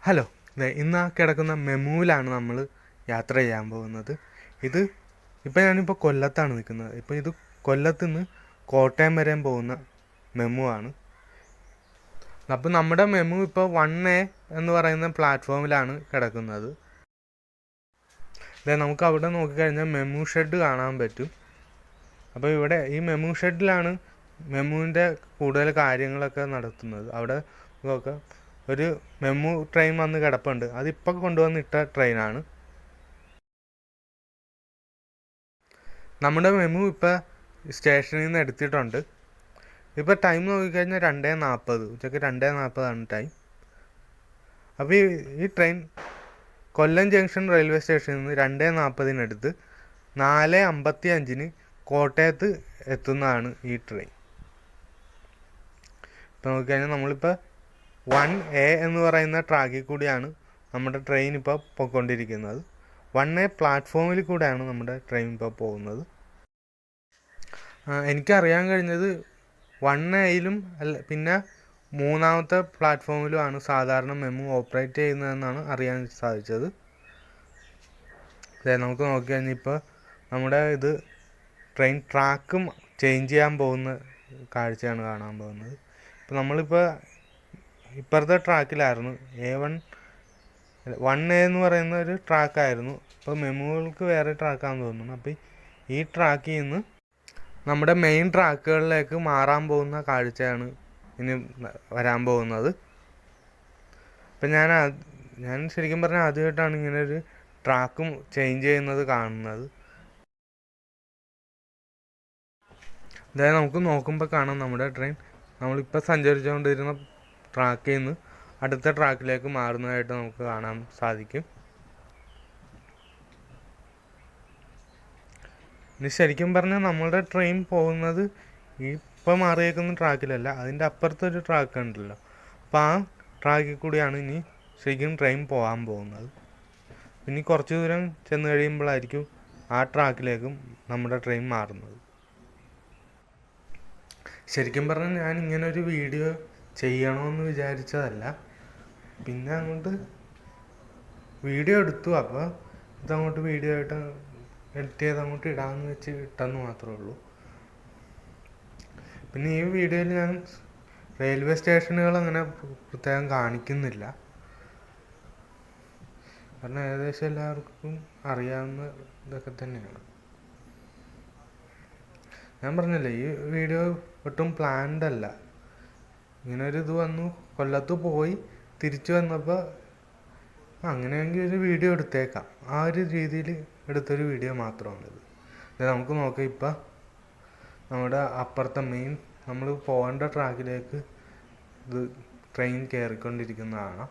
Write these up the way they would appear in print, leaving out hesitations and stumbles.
Hello, ഇന്ന് ആ കിടക്കുന്ന മെമുവിലാണ് നമ്മൾ യാത്ര ചെയ്യാൻ പോകുന്നത്. ഞാനിപ്പോൾ കൊല്ലത്താണ് നിൽക്കുന്നത്. ഇത് കൊല്ലത്ത് നിന്ന് കോട്ടയം വരെ പോകുന്ന മെമു ആണ്. അപ്പോൾ നമ്മുടെ മെമു ഇപ്പോൾ 1A എന്ന് പറയുന്ന പ്ലാറ്റ്ഫോമിലാണ് കിടക്കുന്നത്. നമുക്ക് അവിടെ നോക്കിക്കഴിഞ്ഞാൽ മെമു ഷെഡ് കാണാൻ പറ്റും. അപ്പോൾ ഇവിടെ ഈ മെമു ഷെഡിലാണ് മെമുവിൻ്റെ കൂടുതൽ കാര്യങ്ങളൊക്കെ നടത്തുന്നത്. അവിടെ നോക്കാം, ഒരു മെമു ട്രെയിൻ വന്ന് കിടപ്പുണ്ട്. അതിപ്പോൾ കൊണ്ടുവന്നിട്ട ട്രെയിനാണ്. നമ്മുടെ മെമു ഇപ്പോൾ സ്റ്റേഷനിൽ നിന്ന് എടുത്തിട്ടുണ്ട്. ഇപ്പോൾ ടൈം നോക്കിക്കഴിഞ്ഞാൽ 2:40, ഉച്ചയ്ക്ക് 2:40 ടൈം. അപ്പോൾ ഈ ട്രെയിൻ കൊല്ലം ജംഗ്ഷൻ റെയിൽവേ സ്റ്റേഷനിൽ നിന്ന് 2:40 4:55 കോട്ടയത്ത് എത്തുന്നതാണ് ഈ ട്രെയിൻ. ഇപ്പോൾ നോക്കിക്കഴിഞ്ഞാൽ നമ്മളിപ്പോൾ 1A എന്ന് പറയുന്ന ട്രാക്കിൽ കൂടിയാണ് നമ്മുടെ ട്രെയിൻ ഇപ്പോൾ പോയിക്കൊണ്ടിരിക്കുന്നത്. 1A പ്ലാറ്റ്ഫോമിൽ കൂടെയാണ് നമ്മുടെ ട്രെയിൻ ഇപ്പോൾ പോകുന്നത്. എനിക്കറിയാൻ കഴിഞ്ഞത് 1Aയിലും പിന്നെ 3ാമത്തെ പ്ലാറ്റ്ഫോമിലുമാണ് സാധാരണ മെമു ഓപ്പറേറ്റ് ചെയ്യുന്നതെന്നാണ് അറിയാൻ സാധിച്ചത്. നമുക്ക് നോക്കിക്കഴിഞ്ഞാൽ ഇപ്പോൾ നമ്മുടെ ട്രെയിൻ ട്രാക്കും ചേഞ്ച് ചെയ്യാൻ പോകുന്ന കാഴ്ചയാണ് കാണാൻ പോകുന്നത്. ഇപ്പോൾ നമ്മളിപ്പോൾ ഇപ്പുറത്തെ ട്രാക്കിലായിരുന്നു. 1A എന്ന് പറയുന്ന ഒരു ട്രാക്കായിരുന്നു. ഇപ്പോൾ മെമുകൾക്ക് വേറെ ട്രാക്കാണെന്ന് തോന്നുന്നു. അപ്പോൾ ഈ ട്രാക്കിൽ നിന്ന് നമ്മുടെ മെയിൻ ട്രാക്കുകളിലേക്ക് മാറാൻ പോകുന്ന കാഴ്ചയാണ് ഇനി വരാൻ പോകുന്നത്. ഇപ്പം ഞാൻ ശരിക്കും പറഞ്ഞാൽ ആദ്യമായിട്ടാണ് ഇങ്ങനെ ഒരു ട്രാക്കും ചേഞ്ച് ചെയ്യുന്നത് കാണുന്നത്. അതായത് നമുക്ക് നോക്കുമ്പോൾ കാണാം നമ്മുടെ ട്രെയിൻ നമ്മളിപ്പോൾ സഞ്ചരിച്ചുകൊണ്ടിരുന്ന ട്രാക്കിൽ നിന്ന് അടുത്ത ട്രാക്കിലേക്ക് മാറുന്നതായിട്ട് നമുക്ക് കാണാൻ സാധിക്കും. ഇനി ശരിക്കും പറഞ്ഞാൽ നമ്മളുടെ ട്രെയിൻ പോകുന്നത് ഇപ്പോൾ മാറിയേക്കുന്ന ട്രാക്കിലല്ല, അതിൻ്റെ അപ്പുറത്തൊരു ട്രാക്ക് ഉണ്ടല്ലോ. അപ്പോൾ ആ ട്രാക്കിൽ കൂടിയാണ് ഇനി ശരിക്കും ട്രെയിൻ പോകാൻ പോകുന്നത്. ഇനി കുറച്ച് ദൂരം ചെന്ന് കഴിയുമ്പോഴായിരിക്കും ആ ട്രാക്കിലേക്കും നമ്മുടെ ട്രെയിൻ മാറുന്നത്. ശരിക്കും പറഞ്ഞാൽ ഞാൻ ഇങ്ങനൊരു വീഡിയോ ചെയ്യണമെന്ന് വിചാരിച്ചതല്ല. പിന്നെ അങ്ങോട്ട് വീഡിയോ എടുത്തു. അപ്പോൾ ഇതങ്ങോട്ട് വീഡിയോ ആയിട്ട് എഡിറ്റ് ചെയ്ത് അങ്ങോട്ട് ഇടാമെന്ന് വെച്ച് ഇട്ടെന്ന് മാത്രമേ ഉള്ളൂ. പിന്നെ ഈ വീഡിയോയിൽ ഞാൻ റെയിൽവേ സ്റ്റേഷനുകൾ അങ്ങനെ പ്രത്യേകം കാണിക്കുന്നില്ല. കാരണം ഏകദേശം എല്ലാവർക്കും അറിയാവുന്ന ഇതൊക്കെ തന്നെയാണ്. ഞാൻ പറഞ്ഞില്ലേ, ഈ വീഡിയോ ഒട്ടും പ്ലാൻഡ് അല്ല. ഇങ്ങനൊരു വന്നു, കൊല്ലത്ത് പോയി തിരിച്ചു വന്നപ്പോൾ അങ്ങനെയെങ്കിൽ ഒരു വീഡിയോ എടുത്തേക്കാം. ആ ഒരു രീതിയിൽ എടുത്തൊരു വീഡിയോ മാത്രമാണിത്. നമുക്ക് നോക്കാം, ഇപ്പം നമ്മുടെ അപ്പുറത്തെ മെയിൻ നമ്മൾ പോകേണ്ട ട്രാക്കിലേക്ക് ട്രെയിൻ കയറിക്കൊണ്ടിരിക്കുന്നതാണ്.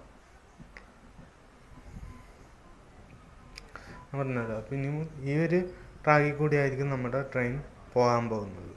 പറഞ്ഞല്ലോ, അപ്പം ഇനി ഈ ഒരു ട്രാക്കിൽ കൂടി ആയിരിക്കും നമ്മുടെ ട്രെയിൻ പോകാൻ പോകുന്നത്.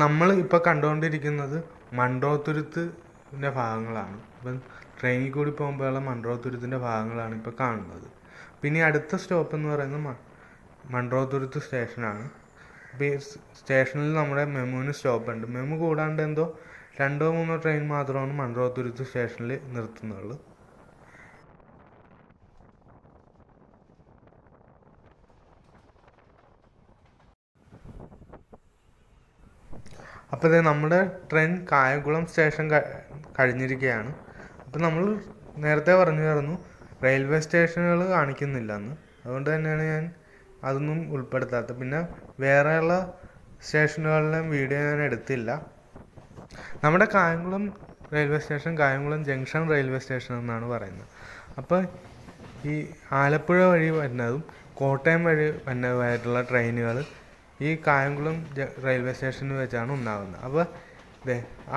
നമ്മൾ ഇപ്പോൾ കണ്ടുകൊണ്ടിരിക്കുന്നത് മൺട്രോത്തുരുത്തിൻ്റെ ഭാഗങ്ങളാണ്. ഇപ്പം ട്രെയിനിൽ കൂടി പോകുമ്പോഴുള്ള മൺട്രോത്തുരുത്തിൻ്റെ ഭാഗങ്ങളാണ് ഇപ്പോൾ കാണുന്നത്. പിന്നെ അടുത്ത സ്റ്റോപ്പ് എന്ന് പറയുന്നത് മൺട്രോത്തുരുത്ത് സ്റ്റേഷനാണ്. അപ്പോൾ ഈ സ്റ്റേഷനിൽ നമ്മുടെ മെമുവിന് സ്റ്റോപ്പുണ്ട്. മെമു കൂടാണ്ട് 2-3 ട്രെയിൻ മാത്രമാണ് മൺട്രോത്തുരുത്ത് സ്റ്റേഷനിൽ നിർത്തുന്നുള്ളൂ. അപ്പോൾ നമ്മുടെ ട്രെയിൻ കായംകുളം സ്റ്റേഷൻ കഴിഞ്ഞിരിക്കുകയാണ്. അപ്പോൾ നമ്മൾ നേരത്തെ പറഞ്ഞായിരുന്നു റെയിൽവേ സ്റ്റേഷനുകൾ കാണിക്കുന്നില്ല എന്ന്. അതുകൊണ്ട് തന്നെയാണ് ഞാൻ അതൊന്നും ഉൾപ്പെടുത്താത്തത്. പിന്നെ വേറെയുള്ള സ്റ്റേഷനുകളിലും വീഡിയോ ഞാൻ എടുത്തില്ല. നമ്മുടെ Kayamkulam railway station Kayamkulam junction railway station എന്നാണ് പറയുന്നത്. അപ്പോൾ ഈ ആലപ്പുഴ വഴി വരുന്നതും കോട്ടയം വഴി വരുന്നതുമായിട്ടുള്ള ട്രെയിനുകൾ ഈ കായംകുളം റെയിൽവേ സ്റ്റേഷനിൽ വെച്ചാണ് ഉണ്ടാകുന്നത്. അപ്പോൾ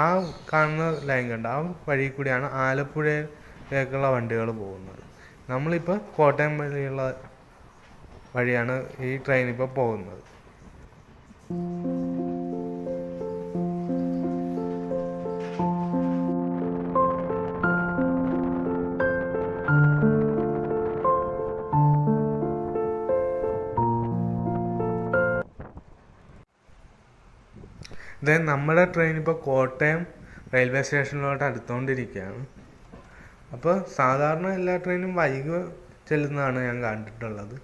ആ കാണുന്ന ലൈൻ കണ്ട ആ വഴി കൂടിയാണ് ആലപ്പുഴയിലേക്കുള്ള വണ്ടികൾ പോകുന്നത്. നമ്മളിപ്പോൾ കോട്ടയം വഴിയുള്ള വഴിയാണ് ഈ ട്രെയിൻ ഇപ്പോൾ പോകുന്നത്. നമ്മുടെ ട്രെയിൻ ഇപ്പോൾ കോട്ടയം റെയിൽവേ സ്റ്റേഷനിലോട്ട് അടുത്തുകൊണ്ടിരിക്കുകയാണ്. അപ്പോൾ സാധാരണ എല്ലാ ട്രെയിനും വൈകി ചെല്ലുന്നതാണ് ഞാൻ കണ്ടിട്ടുള്ളത്.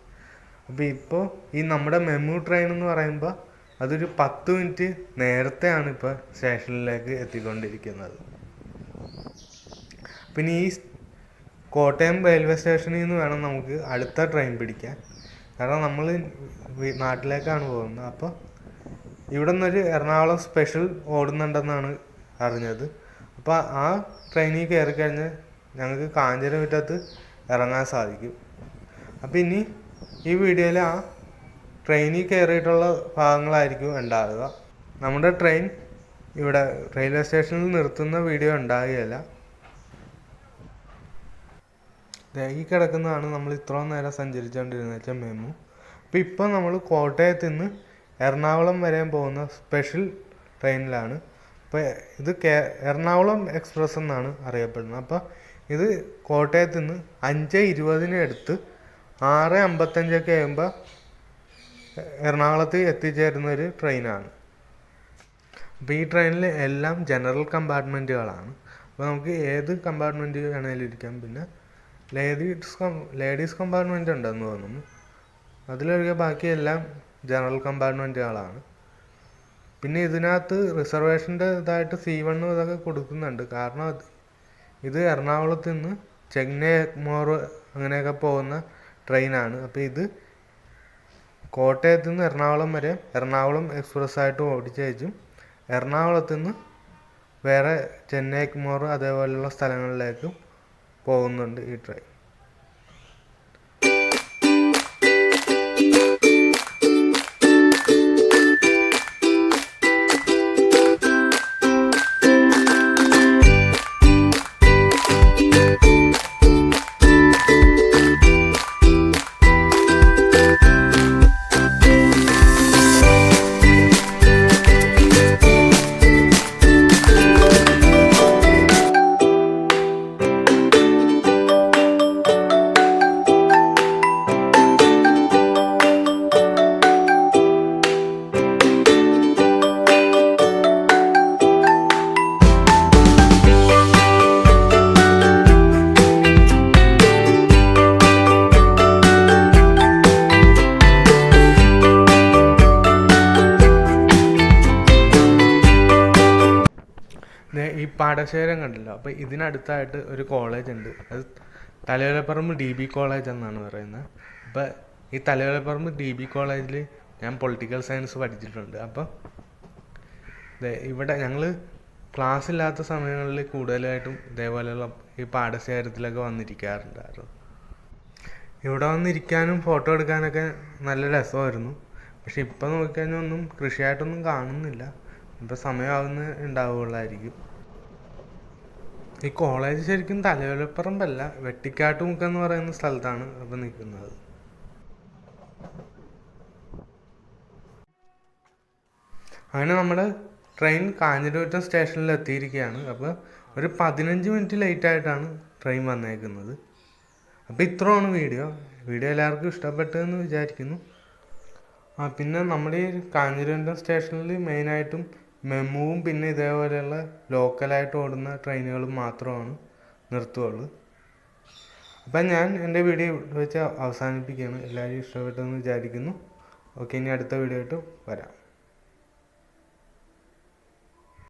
അപ്പോൾ ഇപ്പോൾ ഈ നമ്മുടെ മെമു ട്രെയിൻ എന്ന് പറയുമ്പോൾ അതൊരു 10 മിനിറ്റ് നേരത്തെയാണ് ഇപ്പോൾ സ്റ്റേഷനിലേക്ക് എത്തിക്കൊണ്ടിരിക്കുന്നത്. പിന്നെ ഈ കോട്ടയം റെയിൽവേ സ്റ്റേഷനിൽ നിന്ന് വേണം നമുക്ക് അടുത്ത ട്രെയിൻ പിടിക്കാൻ. കാരണം നമ്മൾ നാട്ടിലേക്കാണ് പോകുന്നത്. അപ്പോൾ ഇവിടെ നിന്നൊരു എറണാകുളം സ്പെഷ്യൽ ഓടുന്നുണ്ടെന്നാണ് അറിഞ്ഞത്. അപ്പോൾ ആ ട്രെയിനിൽ കയറി കഴിഞ്ഞാൽ ഞങ്ങൾക്ക് കാഞ്ഞിരമുറ്റത്ത് ഇറങ്ങാൻ സാധിക്കും. അപ്പോൾ ഇനി ഈ വീഡിയോയിൽ ആ ട്രെയിനിൽ കയറിയിട്ടുള്ള ഭാഗങ്ങളായിരിക്കും ഉണ്ടാവുക. നമ്മുടെ ട്രെയിൻ ഇവിടെ റെയിൽവേ സ്റ്റേഷനിൽ നിർത്തുന്ന വീഡിയോ ഉണ്ടാകുകയില്ല. ഈ കിടക്കുന്നതാണ് നമ്മൾ ഇത്രയും നേരം സഞ്ചരിച്ചുകൊണ്ടിരുന്ന വെച്ചാൽ മെമു. അപ്പോൾ ഇപ്പോൾ നമ്മൾ കോട്ടയത്ത് നിന്ന് എറണാകുളം വരെ പോകുന്ന സ്പെഷ്യൽ ട്രെയിനിലാണ്. അപ്പോൾ ഇത് എറണാകുളം എക്സ്പ്രസ് എന്നാണ് അറിയപ്പെടുന്നത്. അപ്പോൾ ഇത് കോട്ടയത്ത് നിന്ന് 5:20 എടുത്ത് 6:55 ആകുമ്പോൾ എറണാകുളത്ത് എത്തിച്ചേരുന്ന ഒരു ട്രെയിനാണ്. അപ്പോൾ ഈ ട്രെയിനിൽ എല്ലാം ജനറൽ കമ്പാർട്ട്മെൻറ്റുകളാണ്. അപ്പോൾ നമുക്ക് ഏത് കമ്പാർട്ട്മെൻറ്റ് വേണമെങ്കിലും ഇരിക്കാം. പിന്നെ ലേഡീസ് കമ്പാർട്ട്മെൻറ്റ് ഉണ്ടെന്ന് തോന്നുന്നു. അതിലൊഴികെ ബാക്കിയെല്ലാം ജനറൽ കമ്പാർട്ട്മെൻറ്റുകളാണ്. പിന്നെ ഇതിനകത്ത് റിസർവേഷൻ്റെ ഇതായിട്ട് C1 ഇതൊക്കെ കൊടുക്കുന്നുണ്ട്. കാരണം ഇത് എറണാകുളത്ത് നിന്ന് ചെന്നൈ എഗ്മോർ അങ്ങനെയൊക്കെ പോകുന്ന ട്രെയിനാണ്. അപ്പോൾ ഇത് കോട്ടയത്ത് നിന്ന് എറണാകുളം വരെ എറണാകുളം എക്സ്പ്രസ് ആയിട്ട് ഓടിച്ചേച്ചും എറണാകുളത്ത് നിന്ന് വേറെ ചെന്നൈ എഗ്മോർ അതേപോലെയുള്ള സ്ഥലങ്ങളിലേക്കും പോകുന്നുണ്ട് ഈ ട്രെയിൻ. ഈ പാടശേഖരം കണ്ടല്ലോ. അപ്പോൾ ഇതിനടുത്തായിട്ട് ഒരു കോളേജ് ഉണ്ട്. അത് തലയോലപ്പറമ്പ് DB കോളേജ് എന്നാണ് പറയുന്നത്. അപ്പോൾ ഈ തലയോലപ്പറമ്പ് DB കോളേജിൽ ഞാൻ പൊളിറ്റിക്കൽ സയൻസ് പഠിച്ചിട്ടുണ്ട്. അപ്പോൾ ഇവിടെ ഞങ്ങൾ ക്ലാസ് ഇല്ലാത്ത സമയങ്ങളിൽ കൂടുതലായിട്ടും ഇതേപോലെയുള്ള ഈ പാടശേഖരത്തിലൊക്കെ വന്നിരിക്കാറുണ്ടായിരുന്നു. ഇവിടെ വന്നിരിക്കാനും ഫോട്ടോ എടുക്കാനൊക്കെ നല്ല രസമായിരുന്നു. പക്ഷെ ഇപ്പം നോക്കിക്കഴിഞ്ഞാൽ ഒന്നും കൃഷിയായിട്ടൊന്നും കാണുന്നില്ല. ഇപ്പം സമയമാകുന്ന ഉണ്ടാവുകയുള്ളായിരിക്കും. ഈ കോളേജ് ശരിക്കും തലയോലപ്പറമ്പല്ല, വെട്ടിക്കാട്ടുമുക്ക് എന്ന് പറയുന്ന സ്ഥലത്താണ് ഇപ്പം നിൽക്കുന്നത്. അങ്ങനെ നമ്മുടെ ട്രെയിൻ കാഞ്ഞിരമുറ്റം സ്റ്റേഷനിൽ എത്തിയിരിക്കുകയാണ്. അപ്പോൾ ഒരു 15 മിനിറ്റ് ലേറ്റായിട്ടാണ് ട്രെയിൻ വന്നേക്കുന്നത്. അപ്പോൾ ഇത്രയാണ് വീഡിയോ എല്ലാവർക്കും ഇഷ്ടപ്പെട്ടതെന്ന് വിചാരിക്കുന്നു. പിന്നെ നമ്മുടെ ഈ കാഞ്ഞിരമുറ്റം സ്റ്റേഷനിൽ മെയിനായിട്ടും മെമുവും പിന്നെ ഇതേപോലെയുള്ള ലോക്കലായിട്ട് ഓടുന്ന ട്രെയിനുകളും മാത്രമാണ് നിർത്തുകയുള്ളൂ. അപ്പം ഞാൻ എൻ്റെ വീഡിയോ വെച്ച് അവസാനിപ്പിക്കുകയാണ്. എല്ലാവരും ഇഷ്ടപ്പെട്ടെന്ന് വിചാരിക്കുന്നു. ഓക്കെ, ഇനി അടുത്ത വീഡിയോ ആയിട്ട് വരാം.